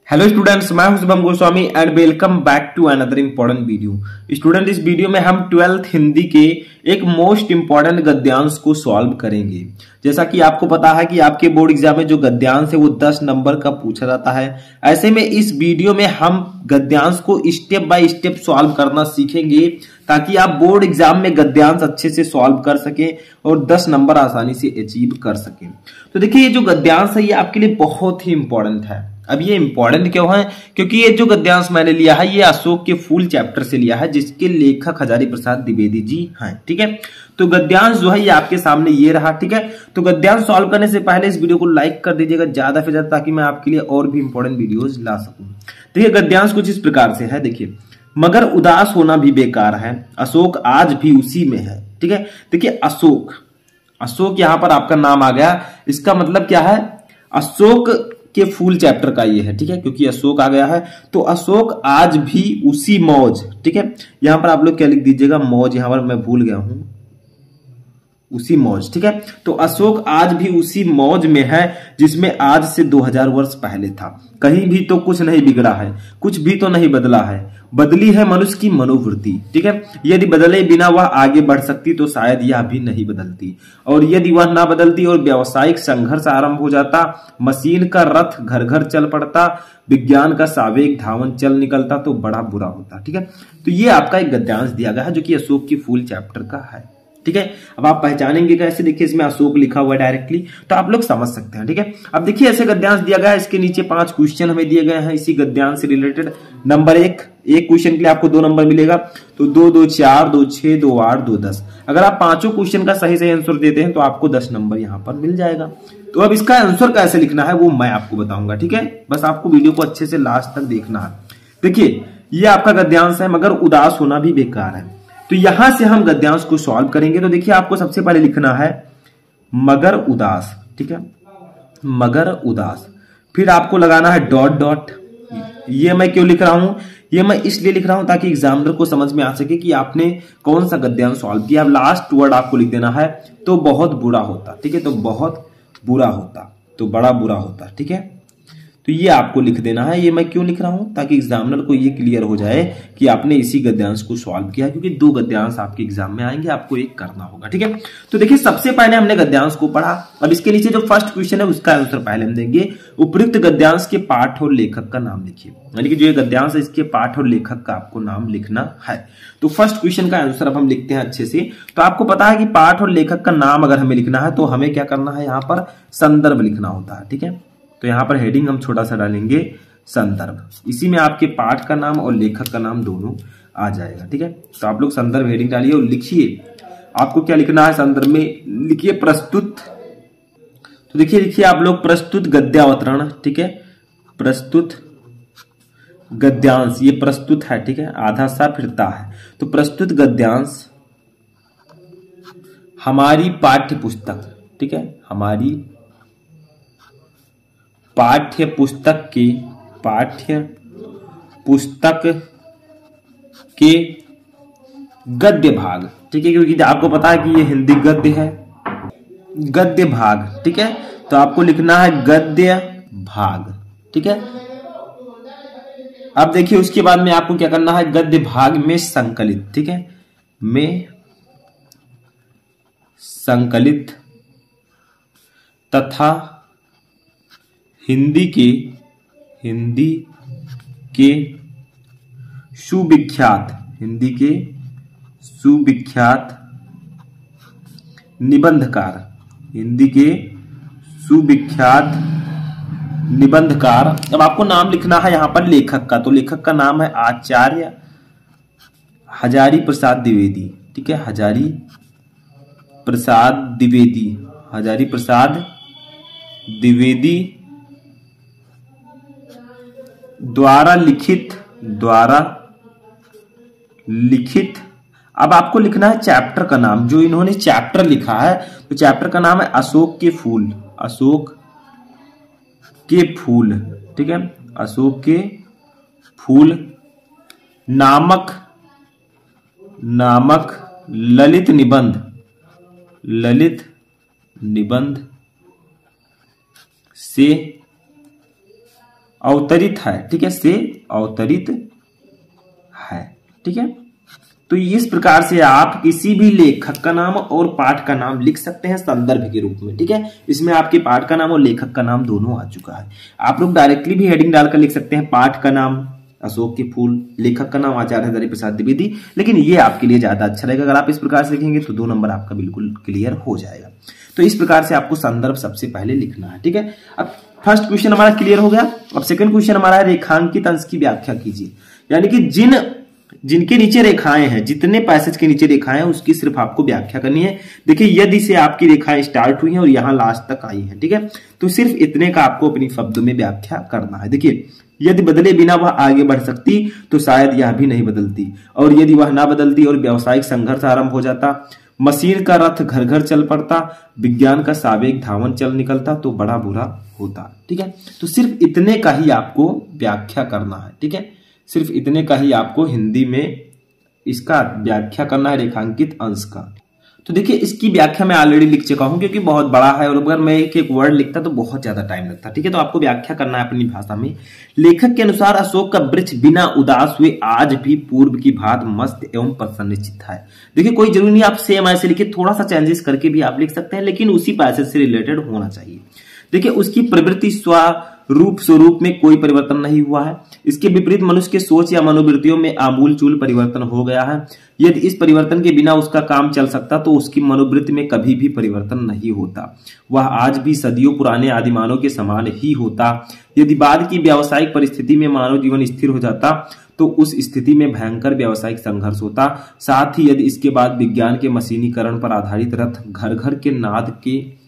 Hello students, मैं हूं Shubham Goswami and welcome back to another important video. Student, इस video में हम 12th हिंदी के एक मोस्ट इंपॉर्टेंट गद्यांश को सॉल्व करेंगे। जैसा कि आपको पता है कि आपके बोर्ड एग्जाम में जो गद्यांश है वो 10 नंबर का पूछा जाता है। ऐसे में इस वीडियो में हम गद्यांश को स्टेप बाय स्टेप सॉल्व करना सीखेंगे ताकि आप बोर्ड एग्जाम में गद्यांश अच्छे से सॉल्व कर सकें और 10 नंबर आसानी से अचीव कर सकें। तो देखिए, ये जो गद्यांश है ये आपके लिए बहुत ही इंपॉर्टेंट है। अब ये इंपॉर्टेंट क्यों है? क्योंकि ये जो गद्यांश मैंने लिया है ये अशोक के फूल चैप्टर से लिया है, जिसके लेखक हजारी प्रसाद द्विवेदी जी हैं। ठीक है, तो गद्यांश जो है ये आपके सामने ये रहा। ठीक है, तो गद्यांश सॉल्व करने से पहले इस वीडियो को लाइक कर दीजिएगा ज्यादा से ज्यादा, ताकि मैं आपके लिए और भी इंपॉर्टेंट वीडियोज ला सकूं। देखिए, गद्यांश कुछ इस प्रकार से है। देखिए, मगर उदास होना भी बेकार है, अशोक आज भी उसी में है। ठीक है, देखिए अशोक यहां पर आपका नाम आ गया। इसका मतलब क्या है? अशोक के फूल चैप्टर का ये है। ठीक है, क्योंकि अशोक आ गया है तो अशोक आज भी उसी मौज। ठीक है, यहां पर आप लोग क्या लिख दीजिएगा? मौज। यहां पर मैं भूल गया हूं, उसी मौज। ठीक है, तो अशोक आज भी उसी मौज में है जिसमें आज से 2000 वर्ष पहले था। कहीं भी तो कुछ नहीं बिगड़ा है, कुछ भी तो नहीं बदला है, बदली है मनुष्य की मनोवृत्ति। ठीक है, यदि बदले बिना वह आगे बढ़ सकती तो शायद यह भी नहीं बदलती, और यदि वह ना बदलती और व्यावसायिक संघर्ष आरंभ हो जाता, मशीन का रथ घर घर चल पड़ता, विज्ञान का सावेग धावन चल निकलता तो बड़ा बुरा होता। ठीक है, तो ये आपका एक गद्यांश दिया गया है जो कि अशोक की फूल चैप्टर का है। ठीक है, अब आप पहचानेंगे कैसे? देखिए, इसमें अशोक लिखा हुआ है डायरेक्टली, तो आप लोग समझ सकते हैं। ठीक है, अब देखिए ऐसे गद्यांश दिया गया है, इसके नीचे 5 क्वेश्चन हमें दिए गए हैं इसी गद्यांश से रिलेटेड। नंबर एक क्वेश्चन के लिए आपको 2 नंबर मिलेगा, तो 2 2 4 2 6 2 8 2 10। अगर आप पांचों क्वेश्चन का सही आंसर देते हैं तो आपको 10 नंबर यहां पर मिल जाएगा। तो अब इसका आंसर कैसे लिखना है वो मैं आपको बताऊंगा। ठीक है, बस आपको वीडियो को अच्छे से लास्ट तक देखना है। देखिए, ये आपका गद्यांश है, मगर उदास होना भी बेकार है। तो यहां से हम गद्यांश को सॉल्व करेंगे। तो देखिए, आपको सबसे पहले लिखना है मगर उदास। ठीक है, मगर उदास, फिर आपको लगाना है डॉट डॉट। ये मैं क्यों लिख रहा हूं? ये मैं इसलिए लिख रहा हूं ताकि एग्जामिनर को समझ में आ सके कि आपने कौन सा गद्यांश सॉल्व किया। अब लास्ट वर्ड आपको लिख देना है, तो बहुत बुरा होता। ठीक है, तो बहुत बुरा होता, तो बड़ा बुरा होता। ठीक है, तो ये आपको लिख देना है। ये मैं क्यों लिख रहा हूं? ताकि एग्जामिनर को ये क्लियर हो जाए कि आपने इसी गद्यांश को सॉल्व किया, क्योंकि 2 गद्यांश आपके एग्जाम में आएंगे, आपको एक करना होगा। ठीक है, तो देखिए, सबसे पहले हमने गद्यांश को पढ़ा। अब इसके नीचे जो फर्स्ट क्वेश्चन है उसका आंसर पहले हम देंगे। उपयुक्त गद्यांश के पाठ और लेखक का नाम लिखिए, यानी कि जो ये गद्यांश है इसके पाठ और लेखक का आपको नाम लिखना है। तो फर्स्ट क्वेश्चन का आंसर अब हम लिखते हैं अच्छे से। तो आपको पता है कि पाठ और लेखक का नाम अगर हमें लिखना है तो हमें क्या करना है? यहाँ पर संदर्भ लिखना होता है। ठीक है, तो यहां पर हेडिंग हम छोटा सा डालेंगे संदर्भ। इसी में आपके पाठ का नाम और लेखक का नाम दोनों आ जाएगा। ठीक है, तो आप लोग संदर्भ हेडिंग डालिए और लिखिए आपको क्या लिखना है संदर्भ में। लिखिए प्रस्तुत। तो देखिए आप लोग प्रस्तुत गद्यावतरण। ठीक है, प्रस्तुत गद्यांश, ये प्रस्तुत है। ठीक है, आधा सा फिरता है, तो प्रस्तुत गद्यांश हमारी पाठ्य पुस्तक। ठीक है, हमारी पाठ्य पुस्तक के गद्य भाग। ठीक है, क्योंकि आपको पता है कि ये हिंदी गद्य है, गद्य भाग। ठीक है, तो आपको लिखना है गद्य भाग। ठीक है, अब देखिए उसके बाद में आपको क्या करना है? गद्य भाग में संकलित। ठीक है, में संकलित तथा हिंदी के सुविख्यात निबंधकार, हिंदी के सुविख्यात निबंधकार। अब आपको नाम लिखना है यहां पर लेखक का, तो लेखक का नाम है आचार्य हजारी प्रसाद द्विवेदी। ठीक है, हजारी प्रसाद द्विवेदी द्वारा लिखित। अब आपको लिखना है चैप्टर का नाम। जो इन्होंने चैप्टर लिखा है तो चैप्टर का नाम है अशोक के फूल। ठीक है, अशोक के फूल नामक ललित निबंध से अवतरित है, ठीक है, से अवतरित है, ठीक है। तो इस प्रकार से आप किसी भी लेखक का नाम और पाठ का नाम लिख सकते हैं संदर्भ के रूप में, ठीक है। इसमें आपके पाठ का नाम और लेखक का नाम दोनों आ चुका है। आप लोग डायरेक्टली भी हेडिंग डालकर लिख सकते हैं, पाठ का नाम अशोक के फूल, लेखक का नाम आचार्य हजारी प्रसाद द्विवेदी, लेकिन ये आपके लिए ज्यादा अच्छा रहेगा। अगर आप इस प्रकार से लिखेंगे तो 2 नंबर आपका बिल्कुल क्लियर हो जाएगा। तो इस प्रकार से आपको संदर्भ सबसे पहले लिखना है, ठीक है। अब फर्स्ट क्वेश्चन हमारा क्लियर हो गया। अब सेकंड क्वेश्चन हमारा है रेखांकित अंश की व्याख्या कीजिए, यानी कि जिनके नीचे रेखाएं हैं, जितने पैसेज के नीचे रेखाएं हैं उसकी सिर्फ आपको व्याख्या करनी है। देखिए यदि से आपकी रेखाएं स्टार्ट हुई हैं और यहां लास्ट तक आई हैं, ठीक है, तो सिर्फ इतने का आपको अपनी शब्दों में व्याख्या करना है। देखिए यदि बदले बिना वह आगे बढ़ सकती तो शायद यह भी नहीं बदलती, और यदि वह ना बदलती और व्यावसायिक संघर्ष आरंभ हो जाता, मशीन का रथ घर घर चल पड़ता, विज्ञान का सावेग धावन चल निकलता तो बड़ा बुरा होता, ठीक है। तो सिर्फ इतने का ही आपको व्याख्या करना है, ठीक है, सिर्फ इतने का ही आपको हिंदी में इसका व्याख्या करना है रेखांकित अंश का। तो देखिए इसकी व्याख्या मैं ऑलरेडी लिख चुका हूं क्योंकि बहुत बड़ा है और अगर मैं एक वर्ड लिखता तो बहुत ज्यादा टाइम लगता, ठीक है। तो आपको व्याख्या करना है अपनी भाषा में। लेखक के अनुसार अशोक का वृक्ष बिना उदास हुए आज भी पूर्व की भांति मस्त एवं प्रसन्नचित्त है। देखिए कोई जरूरी नहीं आप सेम ऐसे लिखिए, थोड़ा सा चेंजेस करके भी आप लिख सकते हैं, लेकिन उसी पैसेज से रिलेटेड होना चाहिए। देखिए उसकी प्रवृत्ति स्वरूप में कोई परिवर्तन नहीं हुआ है। इसके विपरीत मनुष्य के सोच या मनोवृत्तियों में आमूलचूल परिवर्तन हो गया है। यदि इस परिवर्तन के बिना उसका काम चल सकता तो उसकी मनोवृत्ति में कभी भी परिवर्तन नहीं होता, वह आज भी सदियों पुराने आदिमानव के समान ही होता। यदि बाद की व्यावसायिक परिस्थिति में मानव जीवन स्थिर हो जाता तो उस स्थिति में भयंकर व्यावसायिक संघर्ष होता। साथ ही यदि इसके बाद विज्ञान के मशीनीकरण पर आधारित रथ घर घर के नाद के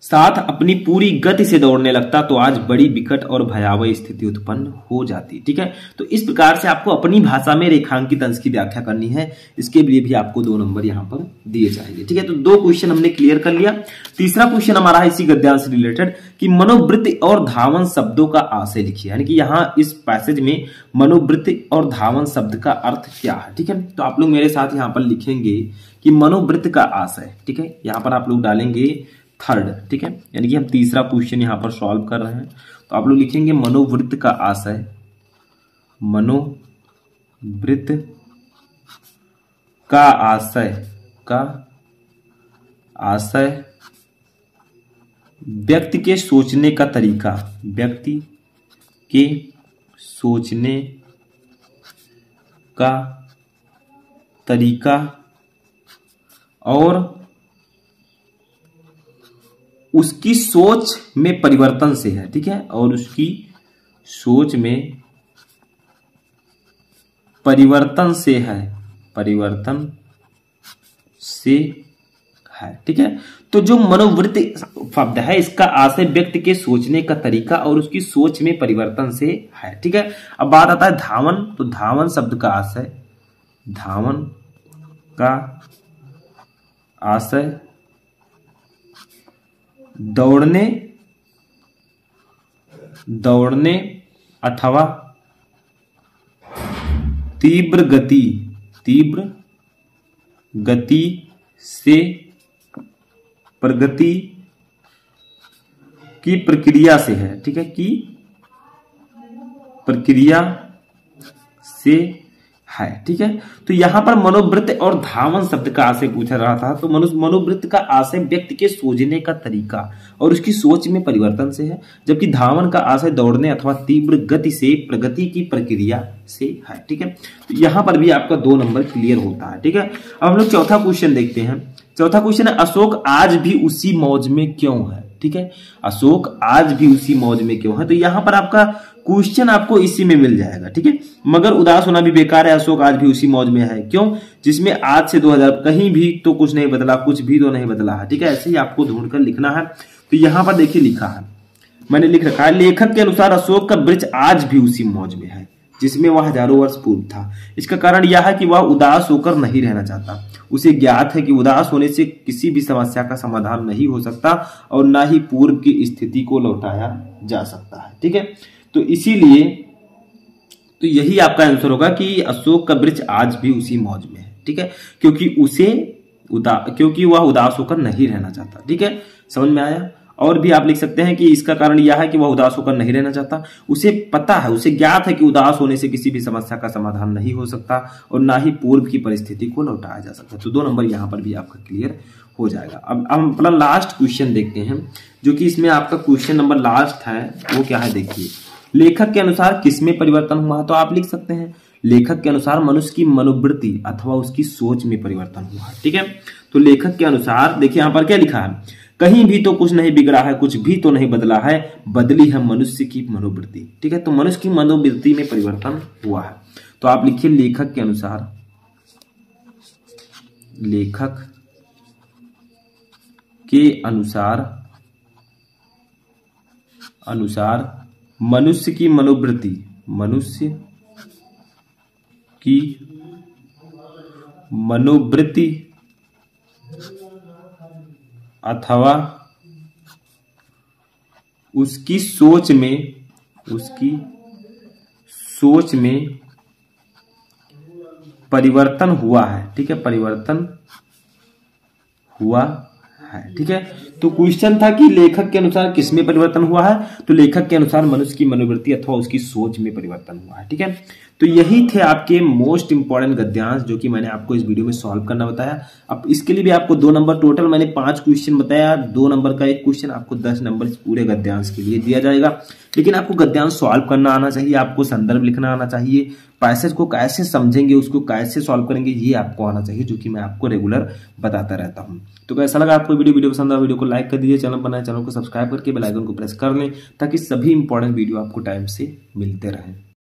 साथ अपनी पूरी गति से दौड़ने लगता तो आज बड़ी विकट और भयावह स्थिति उत्पन्न हो जाती, ठीक है। तो इस प्रकार से आपको अपनी भाषा में रेखांकित अंश की व्याख्या करनी है। इसके लिए भी आपको 2 नंबर यहाँ पर दिए जाएंगे, ठीक है। तो 2 क्वेश्चन हमने क्लियर कर लिया। तीसरा क्वेश्चन हमारा है इसी गद्यांश से रिलेटेड कि मनोवृत्ति और धावन शब्दों का आशय लिखिए, यानी कि यहाँ इस पैसेज में मनोवृत्ति और धावन शब्द का अर्थ क्या है, ठीक है। तो आप लोग मेरे साथ यहाँ पर लिखेंगे कि मनोवृत्ति का आशय, ठीक है। यहाँ पर आप लोग डालेंगे थर्ड, ठीक है, यानी कि हम तीसरा क्वेश्चन यहां पर सॉल्व कर रहे हैं। तो आप लोग लिखेंगे मनोवृत्त का आशय, मनोवृत्त का आशय व्यक्ति के सोचने का तरीका, व्यक्ति के सोचने का तरीका और उसकी सोच में परिवर्तन से है, ठीक है, और उसकी सोच में परिवर्तन से है, परिवर्तन से है, ठीक है। तो जो मनोवृत्ति शब्द है इसका आशय व्यक्ति के सोचने का तरीका और उसकी सोच में परिवर्तन से है, ठीक है। अब बात आता है धावन, तो धावन शब्द का आशय, धावन का आशय दौड़ने अथवा तीव्र गति से प्रगति की प्रक्रिया से है, ठीक है, की प्रक्रिया से है, ठीक है। तो यहां पर मनोवृत्त और धावन शब्द का आशय पूछा रहा था, तो मनोवृत्त का आशय व्यक्ति के सोचने का तरीका और उसकी सोच में परिवर्तन से है, जबकि धावन का आशय दौड़ने अथवा तीव्र गति से प्रगति की प्रक्रिया से है, ठीक है। तो यहां पर भी आपका 2 नंबर क्लियर होता है, ठीक है। अब हम लोग चौथा क्वेश्चन देखते हैं। चौथा क्वेश्चन है अशोक आज भी उसी मौज में क्यों है, ठीक है, अशोक आज भी उसी मौज में क्यों है। तो यहां पर आपका क्वेश्चन आपको इसी में मिल जाएगा, ठीक है। मगर उदास होना भी बेकार है, अशोक आज भी उसी मौज में है क्यों, जिसमें आज से 2000 कहीं भी तो कुछ नहीं बदला, कुछ भी तो नहीं बदला है, ठीक है। ऐसे ही आपको ढूंढकर लिखना है। तो यहां पर देखिए लिखा है, मैंने लिख रखा है लेखक के अनुसार अशोक का वृक्ष आज भी उसी मौज में है जिसमें वह हजारों वर्ष पूर्व था। इसका कारण यह है कि वह उदास होकर नहीं रहना चाहता। उसे ज्ञात है कि उदास होने से किसी भी समस्या का समाधान नहीं हो सकता और ना ही पूर्व की स्थिति को लौटाया जा सकता है, ठीक है। तो इसीलिए तो यही आपका आंसर होगा कि अशोक का वृक्ष आज भी उसी मौज में है, ठीक है, क्योंकि वह उदास होकर नहीं रहना चाहता, ठीक है। समझ में आया। और भी आप लिख सकते हैं कि इसका कारण यह है कि वह उदास होकर नहीं रहना चाहता। उसे पता है, उसे ज्ञात है कि उदास होने से किसी भी समस्या का समाधान नहीं हो सकता और ना ही पूर्व की परिस्थिति को लौटाया जा सकता। तो 2 नंबर यहाँ पर भी आपका क्लियर हो जाएगा। अब हम अपना लास्ट क्वेश्चन देखते हैं, जो कि इसमें आपका क्वेश्चन नंबर लास्ट है। वो क्या है देखिए, लेखक के अनुसार किसमें परिवर्तन हुआ? तो आप लिख सकते हैं लेखक के अनुसार मनुष्य की मनोवृत्ति अथवा उसकी सोच में परिवर्तन हुआ। ठीक है, तो लेखक के अनुसार देखिए यहाँ पर क्या लिखा है, कहीं भी तो कुछ नहीं बिगड़ा है, कुछ भी तो नहीं बदला है, बदली है मनुष्य की मनोवृत्ति। ठीक है, तो मनुष्य की मनोवृत्ति में परिवर्तन हुआ है। तो आप लिखिए लेखक के अनुसार, लेखक के अनुसार मनुष्य की मनोवृत्ति, मनुष्य की मनोवृत्ति अथवा उसकी सोच में परिवर्तन हुआ है। ठीक है, परिवर्तन हुआ है। ठीक है, तो क्वेश्चन था कि लेखक के अनुसार किसमें परिवर्तन हुआ है? तो लेखक के अनुसार मनुष्य की मनोवृत्ति अथवा उसकी सोच में परिवर्तन हुआ है। ठीक है, तो यही थे आपके मोस्ट इंपॉर्टेंट गद्यांश जो कि मैंने आपको इस वीडियो में सॉल्व करना बताया। अब इसके लिए भी आपको 2 नंबर, टोटल मैंने 5 क्वेश्चन बताया, 2 नंबर का एक क्वेश्चन, आपको 10 नंबर पूरे गद्यांश के लिए दिया जाएगा। लेकिन आपको गद्यांश सॉल्व करना आना चाहिए, आपको संदर्भ लिखना आना चाहिए, पैसेज को कैसे समझेंगे, उसको कैसे सॉल्व करेंगे, ये आपको आना चाहिए, जो कि मैं आपको रेगुलर बताता रहता हूँ। तो कैसा लगा आपको वीडियो पसंद आया, वीडियो को लाइक कर दीजिए, चैनल बनाए, चैनल को सब्सक्राइब करके बेल आइकन को प्रेस कर लें, ताकि सभी इंपॉर्टेंट वीडियो आपको टाइम से मिलते रहें।